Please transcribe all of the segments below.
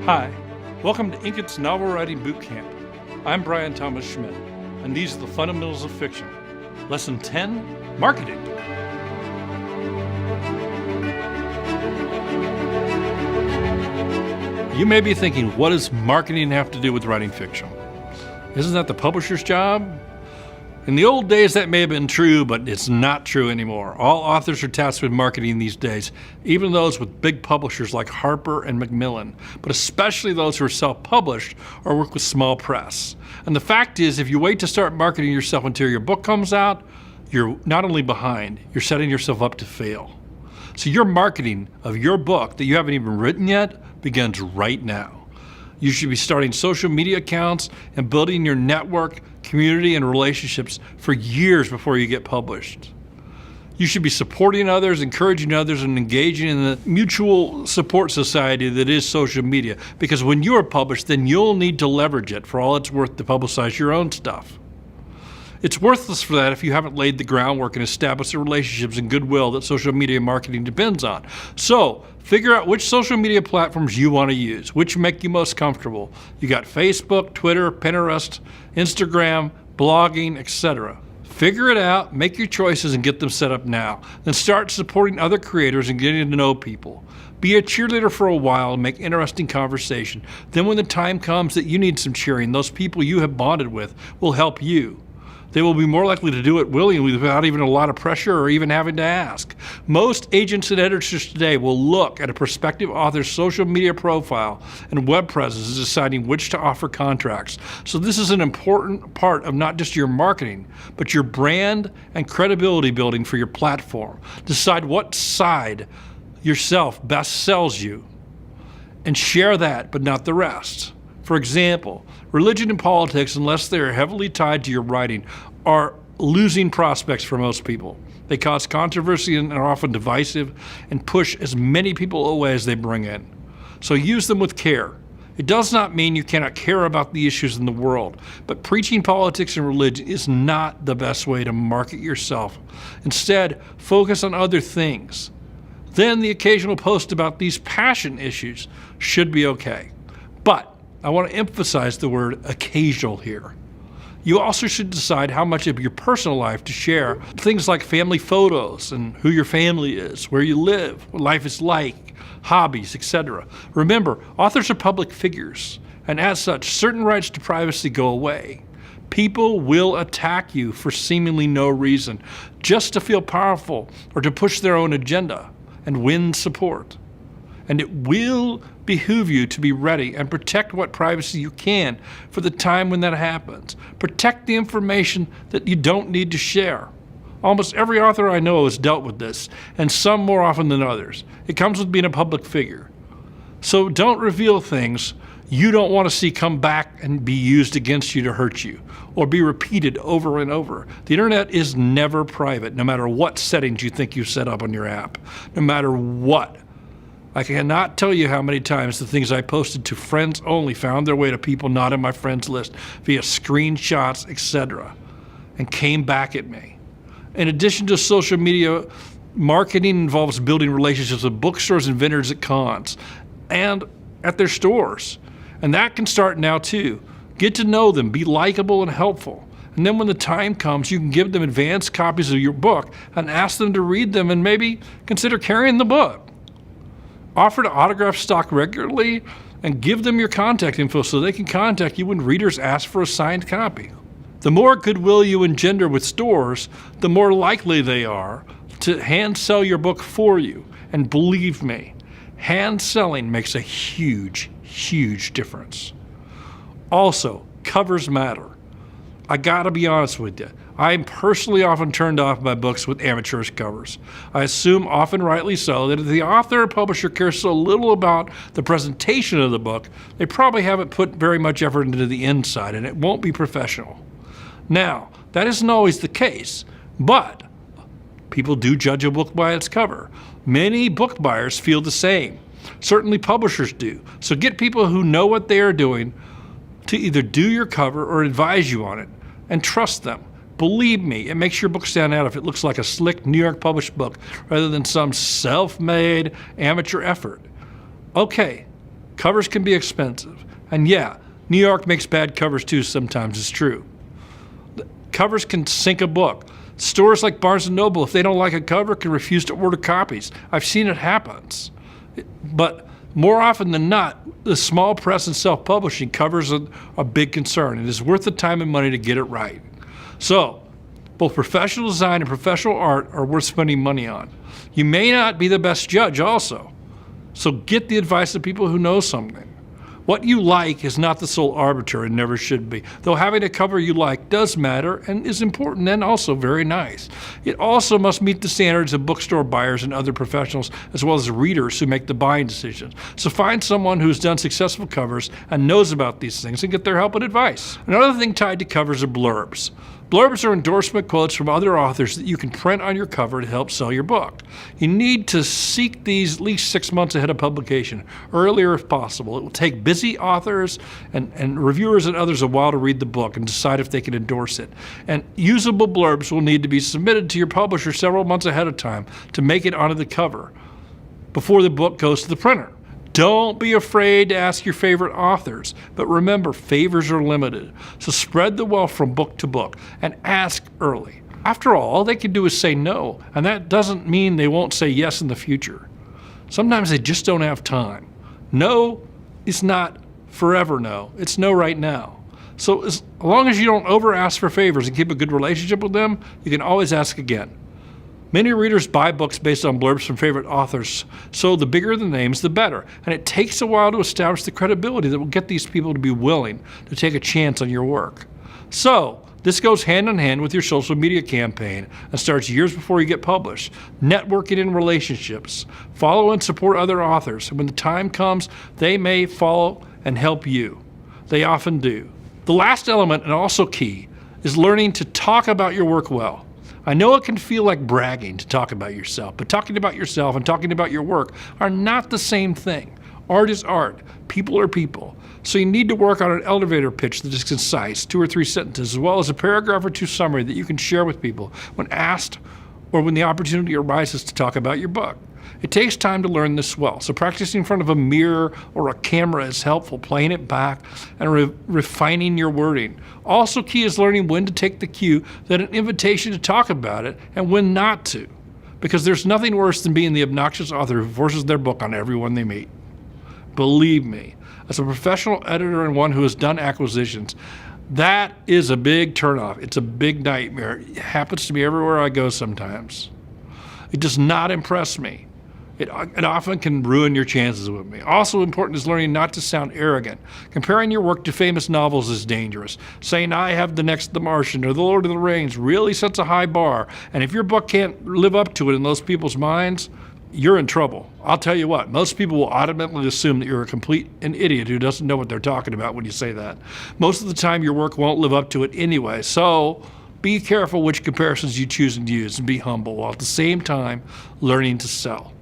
Hi, welcome to Inkett's Novel Writing Boot Camp. I'm Bryan Thomas Schmidt, and these are the fundamentals of fiction. Lesson 10, Marketing. You may be thinking, what does marketing have to do with writing fiction? Isn't that the publisher's job? In the old days, that may have been true, but it's not true anymore. All authors are tasked with marketing these days, even those with big publishers like Harper and Macmillan, but especially those who are self-published or work with small press. And the fact is, if you wait to start marketing yourself until your book comes out, you're not only behind, you're setting yourself up to fail. So your marketing of your book that you haven't even written yet begins right now. You should be starting social media accounts and building your network, community, and relationships for years before you get published. You should be supporting others, encouraging others, and engaging in the mutual support society that is social media. Because when you are published, then you'll need to leverage it for all it's worth to publicize your own stuff. It's worthless for that if you haven't laid the groundwork and established the relationships and goodwill that social media marketing depends on. So, figure out which social media platforms you want to use, which make you most comfortable. You got Facebook, Twitter, Pinterest, Instagram, blogging, etc. Figure it out, make your choices, and get them set up now. Then start supporting other creators and getting to know people. Be a cheerleader for a while and make interesting conversation. Then when the time comes that you need some cheering, those people you have bonded with will help you. They will be more likely to do it willingly without even a lot of pressure or even having to ask. Most agents and editors today will look at a prospective author's social media profile and web presence as deciding which to offer contracts. So this is an important part of not just your marketing, but your brand and credibility building for your platform. Decide what side yourself best sells you and share that, but not the rest. For example, religion and politics, unless they are heavily tied to your writing, are losing prospects for most people. They cause controversy and are often divisive and push as many people away as they bring in. So use them with care. It does not mean you cannot care about the issues in the world, but preaching politics and religion is not the best way to market yourself. Instead, focus on other things. Then the occasional post about these passion issues should be okay. But I want to emphasize the word occasional here. You also should decide how much of your personal life to share. Things like family photos and who your family is, where you live, what life is like, hobbies, etc. Remember, authors are public figures, and as such, certain rights to privacy go away. People will attack you for seemingly no reason, just to feel powerful or to push their own agenda and win support. And it will behoove you to be ready and protect what privacy you can for the time when that happens. Protect the information that you don't need to share. Almost every author I know has dealt with this, and some more often than others. It comes with being a public figure. So don't reveal things you don't want to see come back and be used against you to hurt you, or be repeated over and over. The internet is never private, no matter what settings you think you set up on your app, no matter what. I cannot tell you how many times the things I posted to friends only found their way to people not in my friends list via screenshots, etc., and came back at me. In addition to social media, marketing involves building relationships with bookstores and vendors at cons and at their stores. And that can start now too. Get to know them, be likable and helpful. And then when the time comes, you can give them advanced copies of your book and ask them to read them and maybe consider carrying the book. Offer to autograph stock regularly and give them your contact info so they can contact you when readers ask for a signed copy. The more goodwill you engender with stores, the more likely they are to hand sell your book for you. And believe me, hand selling makes a huge, huge difference. Also, covers matter. I gotta be honest with you. I'm personally often turned off by books with amateurish covers. I assume, often rightly so, that if the author or publisher cares so little about the presentation of the book, they probably haven't put very much effort into the inside, and it won't be professional. Now, that isn't always the case, but people do judge a book by its cover. Many book buyers feel the same. Certainly publishers do. So get people who know what they are doing to either do your cover or advise you on it, and trust them. Believe me, it makes your book stand out if it looks like a slick New York published book rather than some self-made amateur effort. Okay, Covers can be expensive. And yeah, New York makes bad covers too sometimes, it's true. Covers can sink a book. Stores like Barnes & Noble, if they don't like a cover, can refuse to order copies. I've seen it happens. But more often than not, the small press and self-publishing covers a big concern. It is worth the time and money to get it right. So, both professional design and professional art are worth spending money on. You may not be the best judge also. So get the advice of people who know something. What you like is not the sole arbiter and never should be, though having a cover you like does matter and is important and also very nice. It also must meet the standards of bookstore buyers and other professionals, as well as readers who make the buying decisions. So find someone who's done successful covers and knows about these things and get their help and advice. Another thing tied to covers are blurbs. Blurbs are endorsement quotes from other authors that you can print on your cover to help sell your book. You need to seek these at least 6 months ahead of publication, earlier if possible. It will take busy authors and reviewers and others a while to read the book and decide if they can endorse it. And usable blurbs will need to be submitted to your publisher several months ahead of time to make it onto the cover before the book goes to the printer. Don't be afraid to ask your favorite authors, but remember, favors are limited. So spread the wealth from book to book and ask early. After all they can do is say no, and that doesn't mean they won't say yes in the future. Sometimes they just don't have time. No is not forever no, it's no right now. So as long as you don't over ask for favors and keep a good relationship with them, you can always ask again. Many readers buy books based on blurbs from favorite authors, so the bigger the names, the better. And it takes a while to establish the credibility that will get these people to be willing to take a chance on your work. So, this goes hand in hand with your social media campaign and starts years before you get published. Networking in relationships. Follow and support other authors. And when the time comes, they may follow and help you. They often do. The last element, and also key, is learning to talk about your work well. I know it can feel like bragging to talk about yourself, but talking about yourself and talking about your work are not the same thing. Art is art. People are people. So you need to work on an elevator pitch that is concise, 2 or 3 sentences, as well as a paragraph or 2 summary that you can share with people when asked or when the opportunity arises to talk about your book. It takes time to learn this well, so practicing in front of a mirror or a camera is helpful, playing it back and refining your wording. Also key is learning when to take the cue that an invitation to talk about it and when not to, because there's nothing worse than being the obnoxious author who forces their book on everyone they meet. Believe me, as a professional editor and one who has done acquisitions, that is a big turnoff. It's a big nightmare. It happens to me everywhere I go sometimes. It does not impress me. It often can ruin your chances with me. Also important is learning not to sound arrogant. Comparing your work to famous novels is dangerous. Saying I have the next The Martian or The Lord of the Rings really sets a high bar, and if your book can't live up to it in those people's minds, you're in trouble. I'll tell you what, most people will automatically assume that you're a complete an idiot who doesn't know what they're talking about when you say that. Most of the time your work won't live up to it anyway, so be careful which comparisons you choose and use, and be humble while at the same time learning to sell.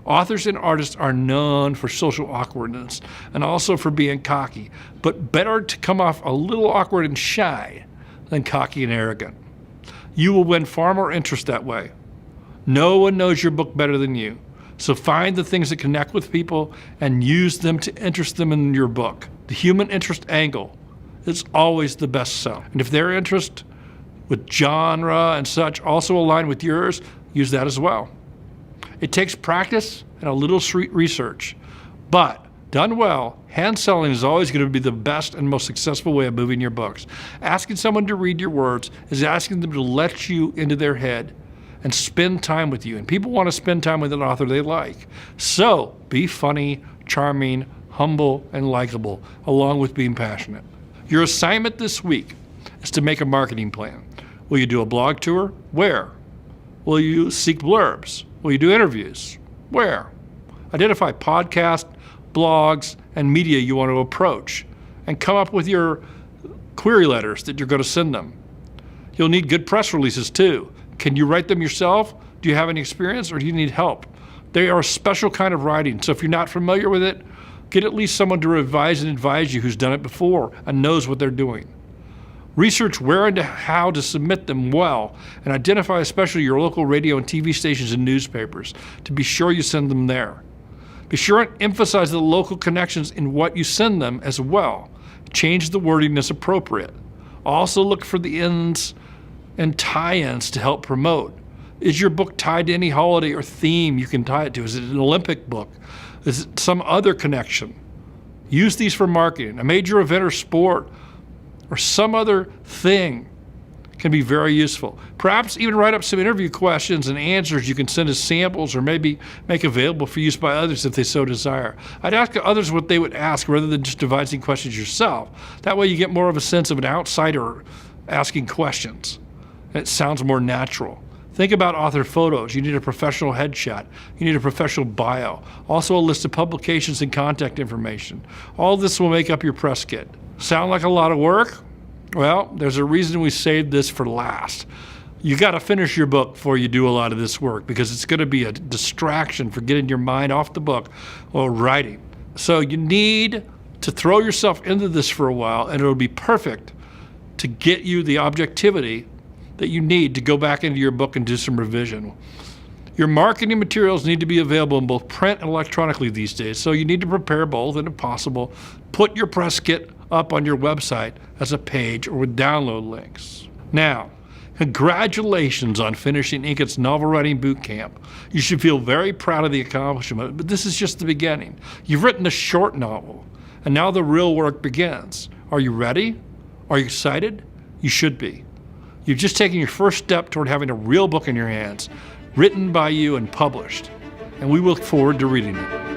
Authors and artists are known for social awkwardness and also for being cocky, but better to come off a little awkward and shy than cocky and arrogant. You will win far more interest that way. No one knows your book better than you, so find the things that connect with people and use them to interest them in your book. The human interest angle is always the best sell. And if their interest with genre and such also align with yours, use that as well. It takes practice and a little street research, but done well, hand selling is always going to be the best and most successful way of moving your books. Asking someone to read your words is asking them to let you into their head and spend time with you. And people want to spend time with an author they like. So be funny, charming, humble, and likable, along with being passionate. Your assignment this week is to make a marketing plan. Will you do a blog tour? Where? Will you seek blurbs? Will you do interviews? Where? Identify podcasts, blogs, and media you want to approach, and come up with your query letters that you're going to send them. You'll need good press releases too. Can you write them yourself? Do you have any experience, or do you need help? They are a special kind of writing, so if you're not familiar with it, get at least someone to revise and advise you who's done it before and knows what they're doing. Research where and how to submit them well, and identify especially your local radio and TV stations and newspapers to be sure you send them there. Be sure and emphasize the local connections in what you send them as well. Change the wording as appropriate. Also look for the ends and tie-ins to help promote. Is your book tied to any holiday or theme you can tie it to? Is it an Olympic book? Is it some other connection? Use these for marketing. A major event or sport or some other thing can be very useful. Perhaps even write up some interview questions and answers you can send as samples or maybe make available for use by others if they so desire. I'd ask others what they would ask rather than just devising questions yourself. That way you get more of a sense of an outsider asking questions. And it sounds more natural. Think about author photos. You need a professional headshot. You need a professional bio. Also a list of publications and contact information. All this will make up your press kit. Sound like a lot of work? Well, there's a reason we saved this for last. You got to finish your book before you do a lot of this work because it's going to be a distraction for getting your mind off the book while writing. So you need to throw yourself into this for a while, and it'll be perfect to get you the objectivity that you need to go back into your book and do some revision. Your marketing materials need to be available in both print and electronically these days, so you need to prepare both, and if possible, put your press kit up on your website as a page or with download links. Now, congratulations on finishing Inkett's novel writing boot camp. You should feel very proud of the accomplishment, but this is just the beginning. You've written a short novel, and now the real work begins. Are you ready? Are you excited? You should be. You've just taken your first step toward having a real book in your hands, written by you and published, and we look forward to reading it.